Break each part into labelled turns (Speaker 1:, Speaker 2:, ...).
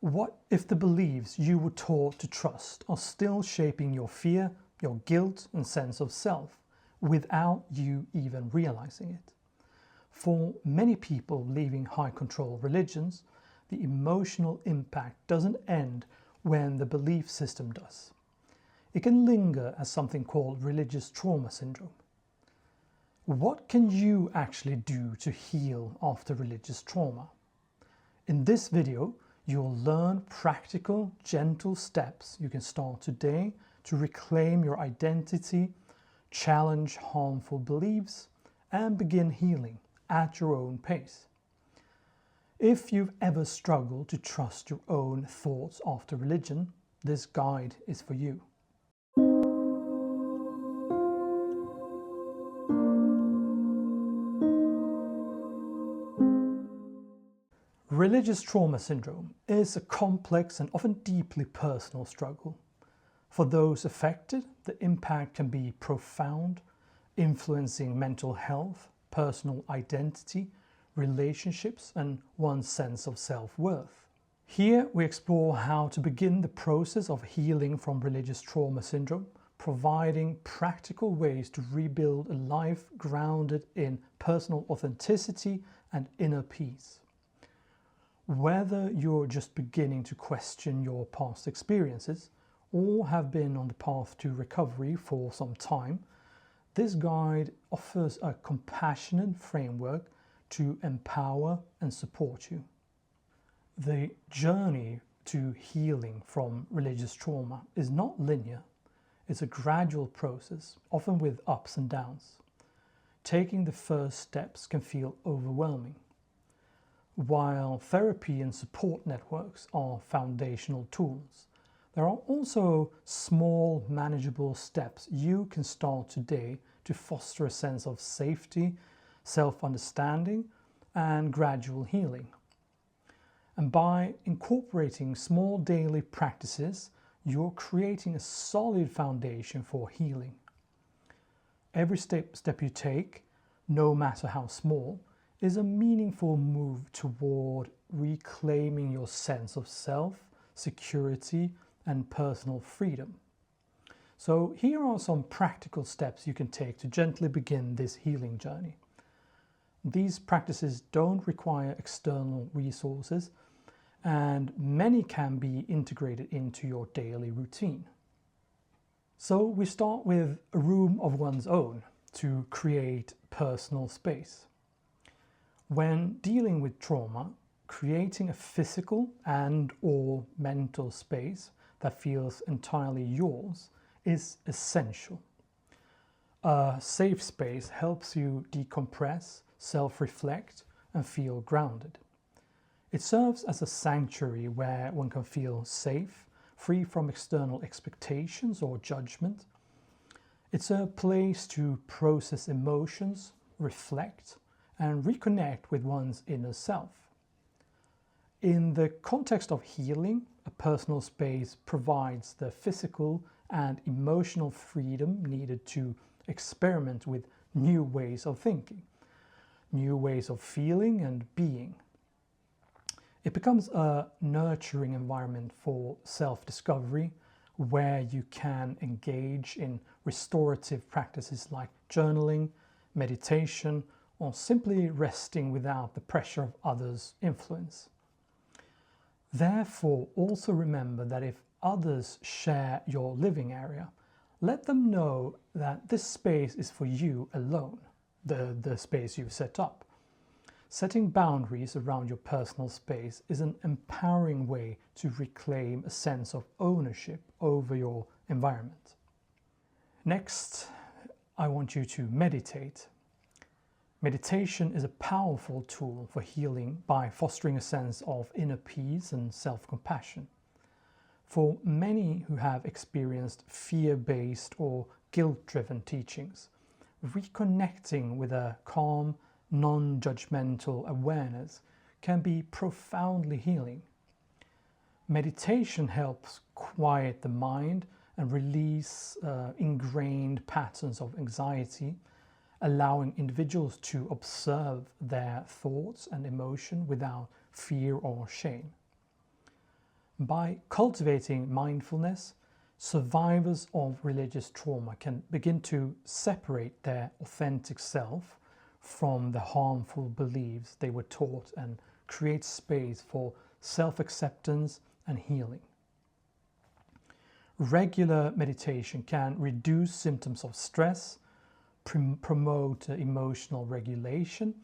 Speaker 1: What if the beliefs you were taught to trust are still shaping your fear, your guilt and sense of self without you even realizing it? For many people leaving high control religions, the emotional impact doesn't end when the belief system does. It can linger as something called religious trauma syndrome. What can you actually do to heal after religious trauma? In this video, you'll learn practical, gentle steps you can start today to reclaim your identity, challenge harmful beliefs, and begin healing at your own pace. If you've ever struggled to trust your own thoughts after religion, this guide is for you. Religious trauma syndrome is a complex and often deeply personal struggle. For those affected, the impact can be profound, influencing mental health, personal identity, relationships, and one's sense of self-worth. Here we explore how to begin the process of healing from religious trauma syndrome, providing practical ways to rebuild a life grounded in personal authenticity and inner peace. Whether you're just beginning to question your past experiences or have been on the path to recovery for some time, this guide offers a compassionate framework to empower and support you. The journey to healing from religious trauma is not linear. It's a gradual process, often with ups and downs. Taking the first steps can feel overwhelming. While therapy and support networks are foundational tools, there are also small, manageable steps you can start today to foster a sense of safety, self-understanding, and gradual healing. And by incorporating small daily practices, you're creating a solid foundation for healing. Every step you take, no matter how small, is a meaningful move toward reclaiming your sense of self, security, and personal freedom. So here are some practical steps you can take to gently begin this healing journey. These practices don't require external resources, and many can be integrated into your daily routine. So we start with a room of one's own to create personal space. When dealing with trauma, creating a physical and/or mental space that feels entirely yours is essential. A safe space helps you decompress, self-reflect, and feel grounded. It serves as a sanctuary where one can feel safe, free from external expectations or judgment. It's a place to process emotions, reflect, and reconnect with one's inner self. In the context of healing, a personal space provides the physical and emotional freedom needed to experiment with new ways of thinking, new ways of feeling and being. It becomes a nurturing environment for self-discovery, where you can engage in restorative practices like journaling, meditation, or simply resting without the pressure of others' influence. Therefore, also remember that if others share your living area, let them know that this space is for you alone, the space you've set up. Setting boundaries around your personal space is an empowering way to reclaim a sense of ownership over your environment. Next, I want you to meditate. Meditation is a powerful tool for healing by fostering a sense of inner peace and self-compassion. For many who have experienced fear-based or guilt-driven teachings, reconnecting with a calm, non-judgmental awareness can be profoundly healing. Meditation helps quiet the mind and release ingrained patterns of anxiety, allowing individuals to observe their thoughts and emotion without fear or shame. By cultivating mindfulness, survivors of religious trauma can begin to separate their authentic self from the harmful beliefs they were taught and create space for self-acceptance and healing. Regular meditation can reduce symptoms of stress, promote emotional regulation,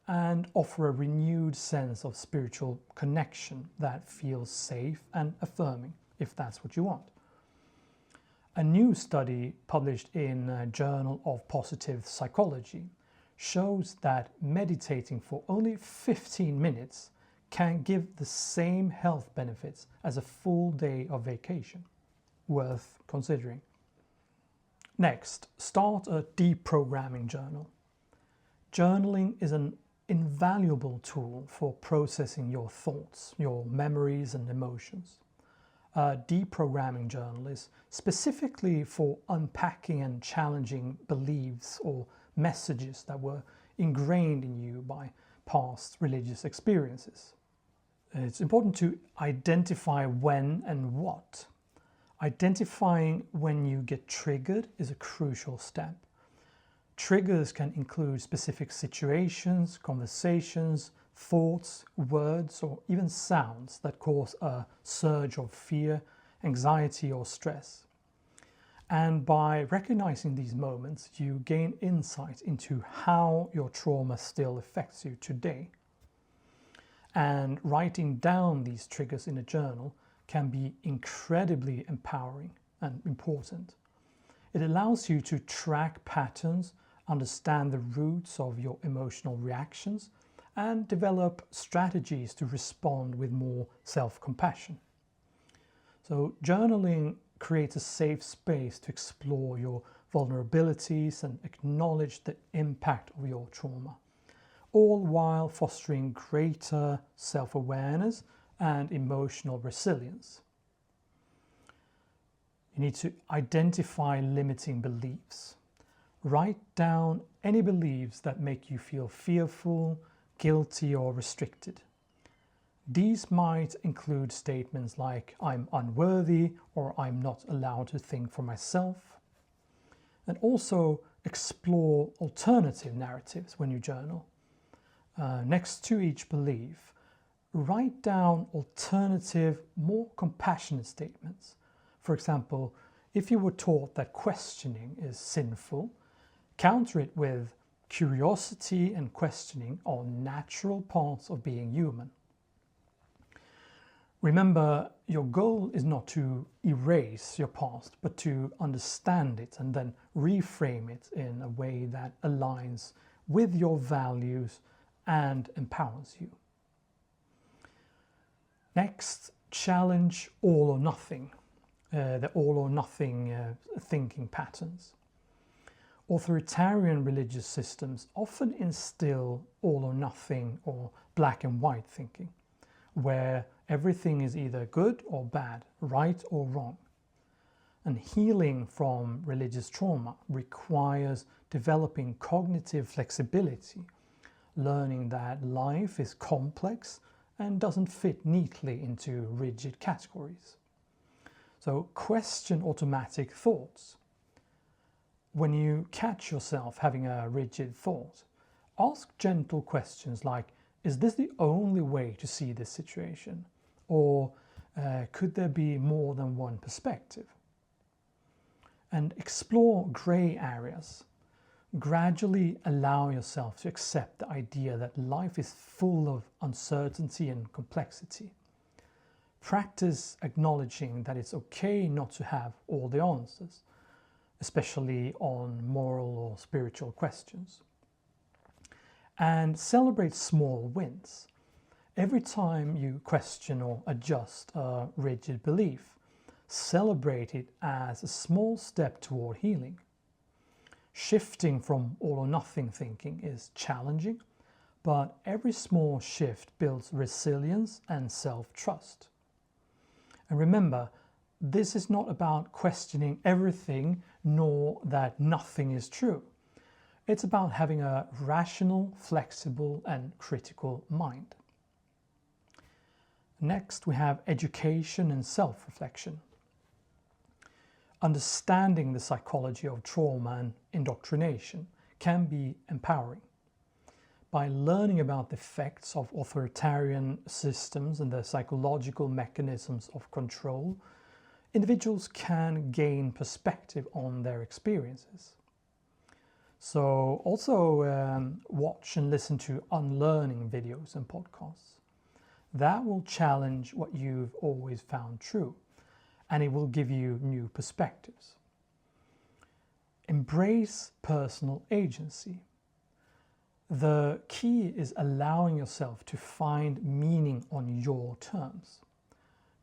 Speaker 1: and offer a renewed sense of spiritual connection that feels safe and affirming, if that's what you want. A new study published in a Journal of Positive Psychology shows that meditating for only 15 minutes can give the same health benefits as a full day of vacation. Worth considering. Next, start a deprogramming journal. Journaling is an invaluable tool for processing your thoughts, your memories and emotions. A deprogramming journal is specifically for unpacking and challenging beliefs or messages that were ingrained in you by past religious experiences. It's important to identify when and what. Identifying when you get triggered is a crucial step. Triggers can include specific situations, conversations, thoughts, words, or even sounds that cause a surge of fear, anxiety, or stress. And by recognizing these moments, you gain insight into how your trauma still affects you today. And writing down these triggers in a journal can be incredibly empowering and important. It allows you to track patterns, understand the roots of your emotional reactions, and develop strategies to respond with more self-compassion. So journaling creates a safe space to explore your vulnerabilities and acknowledge the impact of your trauma, all while fostering greater self-awareness and emotional resilience. You need to identify limiting beliefs. Write down any beliefs that make you feel fearful, guilty, or restricted. These might include statements like "I'm unworthy" or "I'm not allowed to think for myself." And also explore alternative narratives when you journal. Next to each belief, write down alternative, more compassionate statements. For example, if you were taught that questioning is sinful, counter it with curiosity and questioning are natural parts of being human. Remember, your goal is not to erase your past, but to understand it and then reframe it in a way that aligns with your values and empowers you. Next, challenge all or nothing, the all or nothing thinking patterns. Authoritarian religious systems often instill all or nothing or black and white thinking, where everything is either good or bad, right or wrong. And healing from religious trauma requires developing cognitive flexibility, learning that life is complex and doesn't fit neatly into rigid categories. So question automatic thoughts. When you catch yourself having a rigid thought, ask gentle questions like, is this the only way to see this situation? Or could there be more than one perspective? And explore grey areas. Gradually allow yourself to accept the idea that life is full of uncertainty and complexity. Practice acknowledging that it's okay not to have all the answers, especially on moral or spiritual questions. And celebrate small wins. Every time you question or adjust a rigid belief, celebrate it as a small step toward healing. Shifting from all or nothing thinking is challenging, but every small shift builds resilience and self-trust. And remember, this is not about questioning everything, nor that nothing is true. It's about having a rational, flexible, and critical mind. Next, we have education and self-reflection. Understanding the psychology of trauma and indoctrination can be empowering. By learning about the effects of authoritarian systems and the psychological mechanisms of control, individuals can gain perspective on their experiences. So also watch and listen to unlearning videos and podcasts. That will challenge what you've always found true, and it will give you new perspectives. Embrace personal agency. The key is allowing yourself to find meaning on your terms.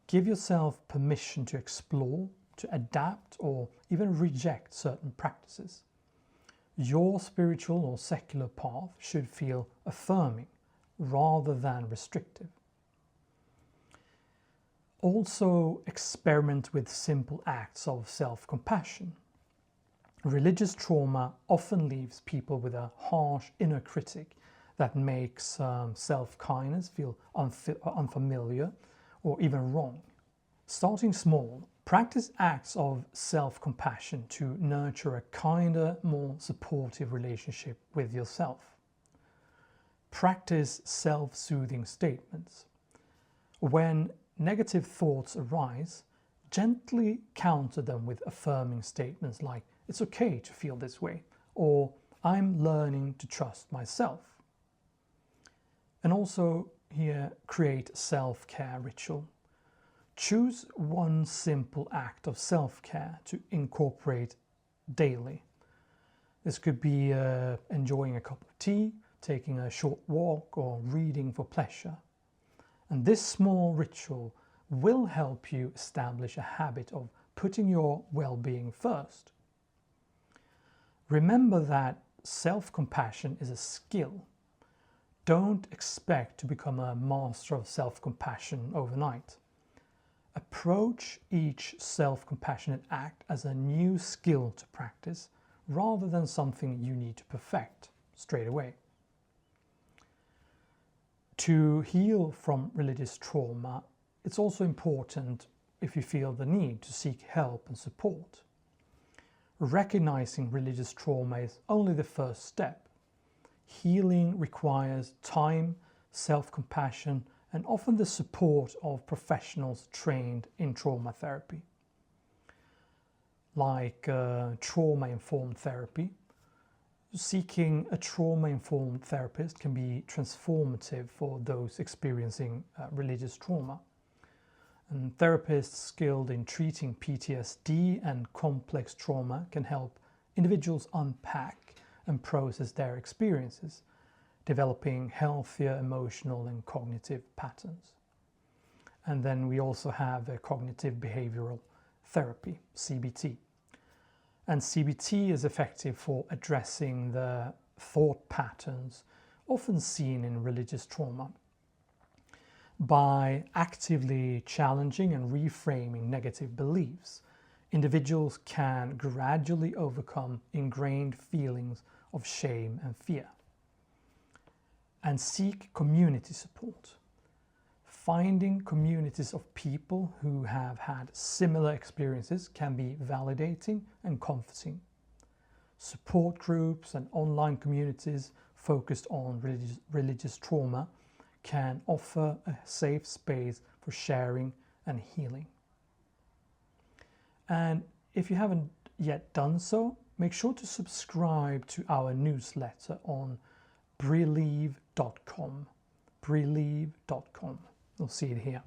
Speaker 1: Give yourself permission to explore, to adapt, or even reject certain practices. Your spiritual or secular path should feel affirming rather than restrictive. Also, experiment with simple acts of self-compassion. Religious trauma often leaves people with a harsh inner critic that makes self-kindness feel unfamiliar or even wrong. Starting small, practice acts of self-compassion to nurture a kinder, more supportive relationship with yourself. Practice self-soothing statements. When negative thoughts arise, gently counter them with affirming statements like, "It's okay to feel this way," or "I'm learning to trust myself." And also here, create a self-care ritual. Choose one simple act of self-care to incorporate daily. This could be enjoying a cup of tea, taking a short walk, or reading for pleasure. And this small ritual will help you establish a habit of putting your well-being first. Remember that self-compassion is a skill. Don't expect to become a master of self-compassion overnight. Approach each self-compassionate act as a new skill to practice rather than something you need to perfect straight away. To heal from religious trauma, it's also important, if you feel the need, to seek help and support. Recognizing religious trauma is only the first step. Healing requires time, self-compassion, and often the support of professionals trained in trauma therapy. Like trauma-informed therapy, seeking a trauma-informed therapist can be transformative for those experiencing religious trauma. And therapists skilled in treating PTSD and complex trauma can help individuals unpack and process their experiences, developing healthier emotional and cognitive patterns. And then we also have a cognitive behavioral therapy, CBT. And CBT is effective for addressing the thought patterns often seen in religious trauma. By actively challenging and reframing negative beliefs, individuals can gradually overcome ingrained feelings of shame and fear. And seek community support. Finding communities of people who have had similar experiences can be validating and comforting. Support groups and online communities focused on religious trauma can offer a safe space for sharing and healing. And if you haven't yet done so, make sure to subscribe to our newsletter on Believe.com. Believe.com. You'll see it here.